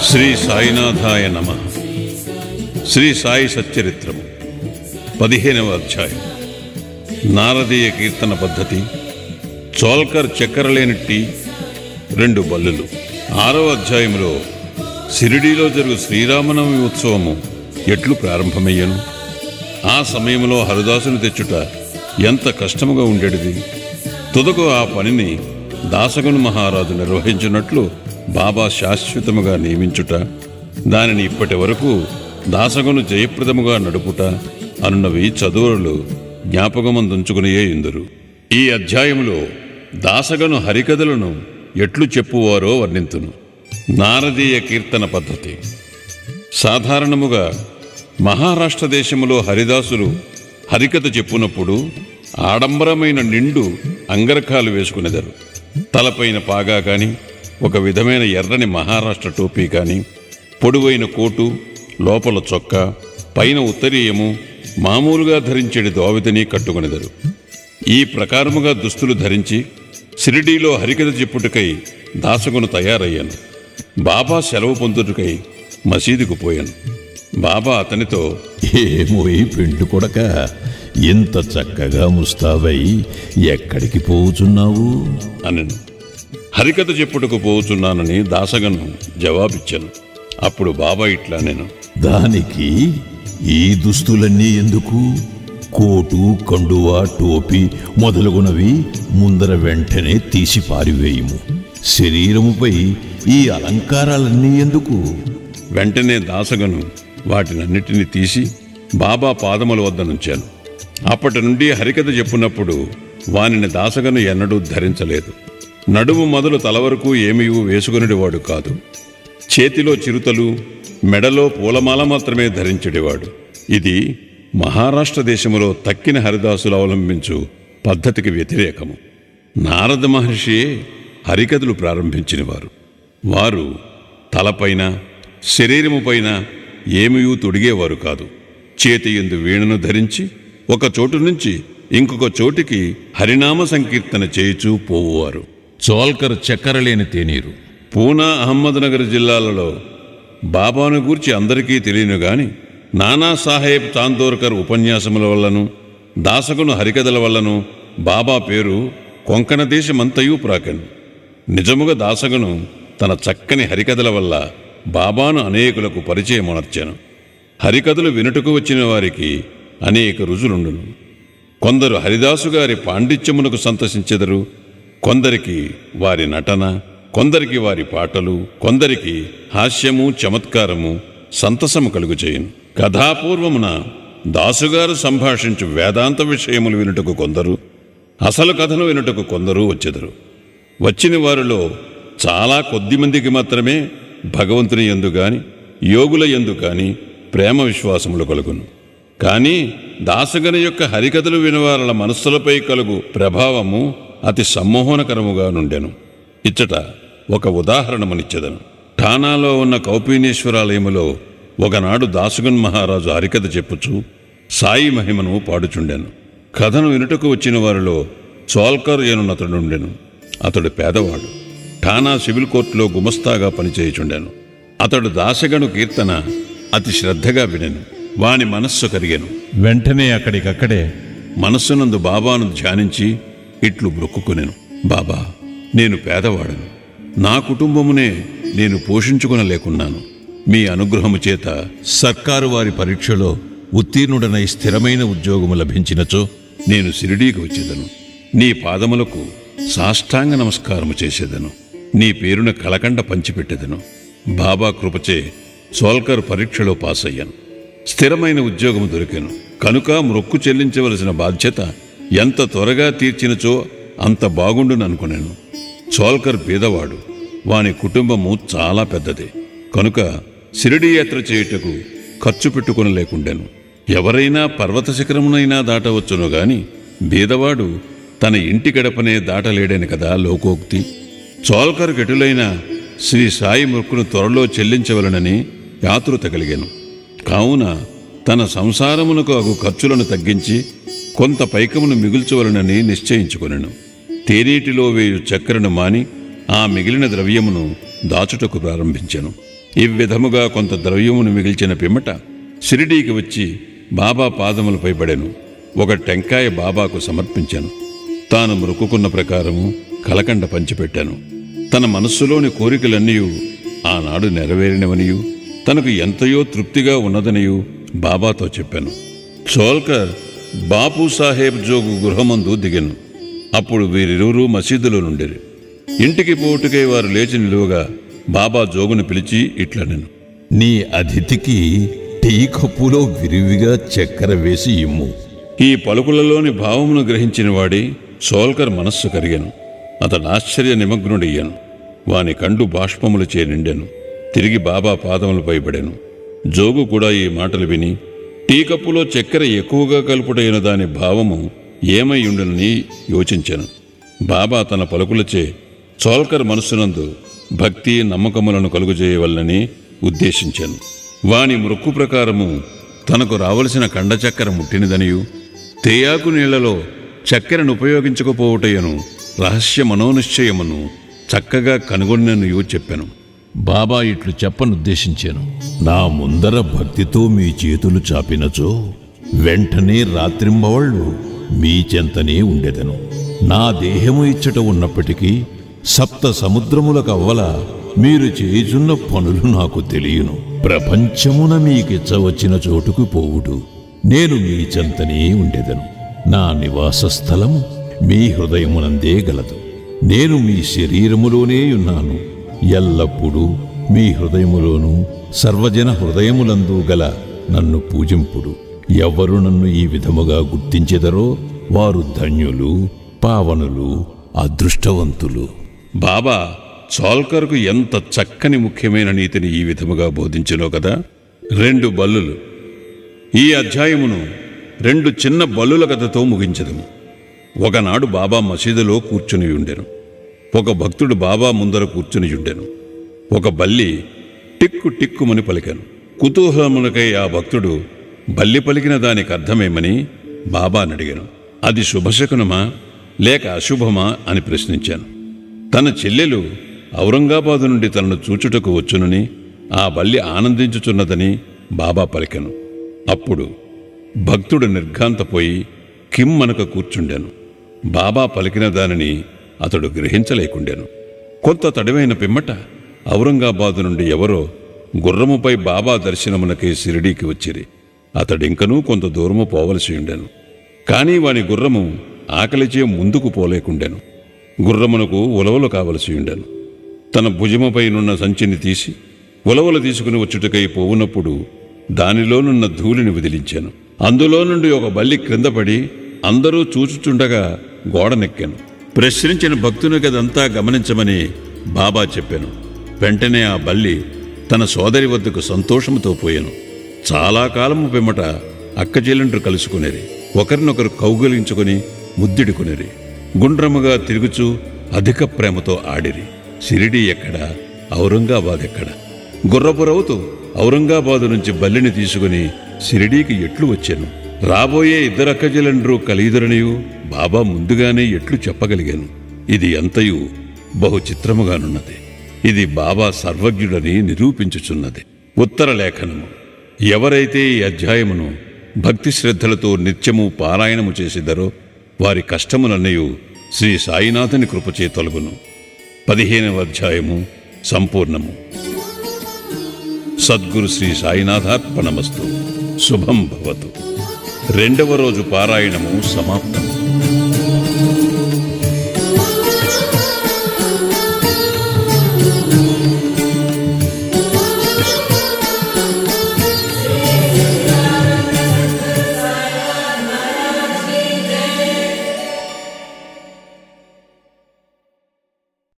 శ్రీ సాయినాథాయ నమః. శ్రీ సాయి సచ్చరిత్రము 15వ అధ్యాయం. నారదీయ కీర్తన పద్ధతి. చోల్కర్ చక్కెరలేని టీ 2 బల్లులు. 6వ అధ్యాయంలో షిరిడీలో జరుగు శ్రీరామనవమి ఉత్సవము ఎట్లు ప్రారంభమయ్యను, ఆ సమయంలో హరిదాసుని తెచ్చుట ఎంత కష్టముగా ఉండేది. తుదకు ఆ పనిని దాసగను మహారాజు నిర్వహించినట్లు బాబా శాశ్వతముగా నియమించుట, దానిని ఇప్పటి వరకు దాసగను జయప్రదముగా నడుపుట అనున్నవి చదువులు జ్ఞాపకమందుంచుకునియే ఇందురు. ఈ అధ్యాయములో దాసగను హరికథలను ఎట్లు చెప్పువారో వర్ణింతును. నారదీయ కీర్తన పద్ధతి. సాధారణముగా మహారాష్ట్ర దేశములో హరిదాసులు హరికథ చెప్పునప్పుడు ఆడంబరమైన నిండు అంగరఖాలు వేసుకునేదారు. తలపైన పాగా కాని, ఒక విధమైన ఎర్రని మహారాష్ట్ర టోపీ కాని, పొడవైన కోటు, లోపల చొక్కా, పైన ఉత్తరీయము, మామూలుగా ధరించేది దోవితని కట్టుకునేదారు. ఈ ప్రకారముగా దుస్తులు ధరించి షిరిడీలో హరికథ చెప్పుటకై దాసగును తయారయ్యాను. బాబా సెలవు పొందుటకై మసీదుకు పోయాను. బాబా అతనితో, ఏమోయి పెండు కొడక, ఇంత చక్కగా ముస్తాబై ఎక్కడికి పోవుచున్నావు అనను. హరికథ చెప్పుటకు పోవుచున్నానని దాసగను జవాబిచ్చాను. అప్పుడు బాబా ఇట్లా నేను, దానికి ఈ దుస్తులన్నీ ఎందుకు? కోటు, కండువా, టోపీ మొదలుగునవి ముందర వెంటనే తీసి పారివేయుము. శరీరముపై ఈ అలంకారాలన్నీ ఎందుకు? వెంటనే దాసగను వాటినన్నిటినీ తీసి బాబా పాదముల వద్ద నుంచాను. అప్పటి నుండి హరికథ చెప్పున్నప్పుడు వానిని దాసగను ఎన్నడూ ధరించలేదు. నడుము మొదలు తల వరకు ఏమీ వేసుకునేవాడు కాదు. చేతిలో చిరుతలు, మెడలో పూలమాల మాత్రమే ధరించేవాడు. ఇది మహారాష్ట్ర దేశములో తక్కిన హరిదాసులు అవలంబించు పద్ధతికి వ్యతిరేకము. నారద మహర్షియే హరికథలు ప్రారంభించినవారు. వారు తలపైన, శరీరముపైన ఏమీ తొడిగేవారు కాదు. చేతి యందు వీణను ధరించి ఒక చోటు నుంచి ఇంకొక చోటికి హరినామ సంకీర్తన చేయుచూ పోవువారు. చోల్కర్ చక్కెరలేని తేనీరు. పూనా, అహ్మద్నగర్ జిల్లాలలో బాబాను గూర్చి అందరికీ తెలియను గాని నానాసాహెబ్ చాందోర్కర్ ఉపన్యాసముల వల్లను, దాసగును హరికథల వల్లను బాబా పేరు కొంకణ దేశమంతయూ ప్రాకెను. నిజముగా దాసగును తన చక్కని హరికథల వల్ల బాబాను అనేకులకు పరిచయమునర్చాను. హరికథలు వినుటకు వచ్చిన వారికి అనేక రుజులుండును. కొందరు హరిదాసు గారి పాండిత్యమునకు సంతసించెదరు, కొందరికి వారి నటన, కొందరికి వారి పాటలు, కొందరికి హాస్యము, చమత్కారము, సంతసము కలుగుచేయును. కథాపూర్వమున దాసుగారు సంభాషించు వేదాంత విషయములు వినుటకు కొందరు, అసలు కథను వినుటకు కొందరు వచ్చెదరు. వచ్చిన వారిలో చాలా కొద్దిమందికి మాత్రమే భగవంతుని యందు గాని, యోగుల యందు కాని ప్రేమ విశ్వాసములు కలుగును. కానీ దాసగని యొక్క హరికథలు వినవారల మనస్సులపై కలుగు ప్రభావము అతి సమ్మోహనకరముగా నుండెను. ఇచ్చట ఒక ఉదాహరణమునిచ్చెదను. ఠానాలో ఉన్న కౌపీనేశ్వరాలయములో ఒకనాడు దాసగన్ మహారాజు హరికథ చెప్పుచు సాయి మహిమను పాడుచుండెను. కథను వినుటకు వచ్చిన వారిలో చోల్కర్ ఎనునతడుండెను. అతడు పేదవాడు. ఠానా సివిల్ కోర్టులో గుమస్తాగా పనిచేయుచుండెను. అతడు దాసగను కీర్తన అతి శ్రద్ధగా వినెను. వాని మనస్సు కరిగెను. వెంటనే అక్కడికక్కడే మనస్సునందు బాబాను ధ్యానించి ఇట్లు బ్రొక్కుకొనెను. బాబా, నేను పేదవాడను. నా కుటుంబమునే నేను పోషించుకునలేకున్నాను. మీ అనుగ్రహము చేత సర్కారు వారి పరీక్షలో ఉత్తీర్ణుడనై స్థిరమైన ఉద్యోగము లభించినచో నేను షిరిడీకి వచ్చేదను. నీ పాదములకు సాష్టాంగ నమస్కారము చేసేదను. నీ పేరున కలకండ పంచిపెట్టెదను. బాబా కృపచే చోల్కర్ పరీక్షలో పాస్ అయ్యాను. స్థిరమైన ఉద్యోగము దొరికెను. కనుక మొక్కు చెల్లించవలసిన బాధ్యత ఎంత త్వరగా తీర్చినచో అంత బాగుండుననుకున్నాను. చోల్కర్ బీదవాడు. వాని కుటుంబము చాలా పెద్దది. కనుక షిరిడీ యాత్ర చేయుటకు ఖర్చు పెట్టుకునలేకుండాను. ఎవరైనా పర్వత శిఖరమునైనా దాటవచ్చును గాని బీదవాడు తన ఇంటి గడపనే దాటలేడని కదా లోకోక్తి. చోల్కర్ గెటులైన శ్రీ సాయి మొక్కును త్వరలో చెల్లించవలనని యాతృత కలిగాను. కావున తన సంసారమునకు అగు ఖర్చులను తగ్గించి కొంత పైకమును మిగుల్చవలనని నిశ్చయించుకొనెను. తేనీటిలో వేయు చక్కెరను మాని ఆ మిగిలిన ద్రవ్యమును దాచుటకు ప్రారంభించెను. ఈ విధముగా కొంత ద్రవ్యమును మిగిల్చిన పిమ్మట షిరిడీకి వచ్చి బాబా పాదములపై పడెను. ఒక టెంకాయ బాబాకు సమర్పించాను. తాను మొక్కుకున్న ప్రకారము కలకండ పంచిపెట్టాను. తన మనస్సులోని కోరికలన్నీ ఆనాడు నెరవేరినవనియు తనకు ఎంతయో తృప్తిగా ఉన్నదనియు బాబాతో చెప్పాను. చోల్కర్ బాపు సాహెబ్ జోగు గృహమందు దిగెను. అప్పుడు వీరిరువురూ మసీదులో నుండిరి. ఇంటికి పోటుకై వారు లేచి నిలువగా బాబా జోగును పిలిచి ఇట్లనెను, నీ అతిథికి టీ కప్పులో విరివిగా చక్కెర వేసి ఇమ్ము. ఈ పలుకులలోని భావమును గ్రహించిన వాడి సోల్కర్ మనస్సు కరిగెను. అతడు ఆశ్చర్య నిమగ్నుడయ్యాను. వాని కండు బాష్పములచే నిండెను. తిరిగి బాబా పాదములపై పడెను. జోగు కూడా ఈ మాటలు విని టీ కప్పులో చక్కెర ఎక్కువగా కలుపుటైన దాని భావము ఏమై ఉండునని యోచించెను. బాబా తన పలుకులచే సోల్కర్ మనస్సునందు భక్తి నమ్మకములను కలుగుజేయవల్లని ఉద్దేశించాను. వాని మృక్కు ప్రకారము తనకు రావలసిన కండ చక్కెర ముట్టినదనియు తేయాకు నీళ్లలో చక్కెరను ఉపయోగించకపోవటయను రహస్య మనోనిశ్చయమును చక్కగా కనుగొన్ననియు చెప్పాను. బాబా ఇట్లు చెప్పనుద్దేశించాను. నా ముందర భక్తితో మీ చేతులు చాపినచో వెంటనే రాత్రింబవళ్ళు మీ చెంతనే ఉండెదను. నా దేహము ఇచ్చట ఉన్నప్పటికీ సప్త సముద్రములకు అవ్వల మీరు చేయుచున్న పనులు నాకు తెలియను. ప్రపంచమున మీకిచ్చవచ్చిన చోటుకు పోవుడు నేను మీ చెంతనే ఉండెదను. నా నివాస స్థలము మీ హృదయమునందే గలదు. నేను మీ శరీరములోనే ఉన్నాను. ఎల్లప్పుడూ మీ హృదయములోనూ సర్వజన హృదయములందు గల నన్ను పూజింపుడు. ఎవరు నన్ను ఈ విధముగా గుర్తించెదరో వారు ధన్యులు, పావనులు, అదృష్టవంతులు. బాబా సోల్కర్కు ఎంత చక్కని ముఖ్యమైన నీతిని ఈ విధముగా బోధించినో కదా. 2 బల్లులు. ఈ అధ్యాయమును 2 చిన్న బల్లుల కథతో ముగించదము. ఒకనాడు బాబా మసీదులో కూర్చుని ఉండెను. ఒక భక్తుడు బాబా ముందర కూర్చుని ఉండెను. ఒక బల్లి టిక్కు టిక్కుమని పలికాను. కుతూహలమునకై ఆ భక్తుడు బల్లి పలికిన దానికి అర్థమేమని బాబాని అడిగాను. అది శుభశకునమా లేక అశుభమా అని ప్రశ్నించాను. తన చెల్లెలు ఔరంగాబాదు నుండి తనను చూచుటకు వచ్చునని ఆ బల్లి ఆనందించుచున్నదని బాబా పలికెను. అప్పుడు భక్తుడు నిర్ఘాంతపోయి కిమ్మనక కూర్చుండాను. బాబా పలికిన దానిని అతడు గ్రహించలేకుండాను. కొంత తడివైన పిమ్మట ఔరంగాబాదు నుండి ఎవరో గుర్రముపై బాబా దర్శనమునకై షిరిడీకి వచ్చిరి. అతడింకనూ కొంత దూరము పోవలసి ఉండెను. కానీ వాని గుర్రము ఆకలిచే ముందుకు పోలేకుండెను. గుర్రమునకు ఉలవలు కావలసి ఉండెను. తన భుజముపైనున్న సంచిని తీసి ఉలవలు తీసుకుని వచ్చుటకై పోవునప్పుడు దానిలోనున్న ధూళిని వదిలించాను. అందులో నుండి ఒక బల్లి క్రిందపడి అందరూ చూచుచుండగా గోడనెక్కాను. ప్రశ్నించిన భక్తుని గదంతా గమనించమని బాబా చెప్పాను. వెంటనే ఆ బల్లి తన సోదరి వద్దకు సంతోషముతో పోయాను. చాలా కాలము పిమ్మట అక్కచెల్లెండ్రు కలుసుకునేరి. ఒకరినొకరు కౌగిలించుకుని ముద్దిడుకునేరి. గుండ్రముగా తిరుగుచూ అధిక ప్రేమతో ఆడిరి. షిరిడీ ఎక్కడ, ఔరంగాబాద్ ఎక్కడ? గుర్రపు రౌతు ఔరంగాబాదు నుంచి బల్లిని తీసుకుని షిరిడీకి ఎట్లు వచ్చాను. రాబోయే 2 అక్కచెల్లెండ్రు కలియుదురనియు బాబా ముందుగానే ఎట్లు చెప్పగలిగాను. ఇది అంతయు బహు చిత్రముగానున్నది. ఇది బాబా సర్వజ్ఞుడని నిరూపించుచున్నది. ఉత్తర లేఖనము. ఎవరైతే ఈ అధ్యాయమును భక్తి శ్రద్ధలతో నిత్యము పారాయణము చేసిదరో వారి కష్టములన్నయు శ్రీ సాయినాథుని కృపచే తొలగును. 15వ అధ్యాయము సంపూర్ణము. సద్గురు శ్రీ సాయినాథార్పణమస్తు. శుభం భవతు. 2వ రోజు పారాయణము సమాప్తం.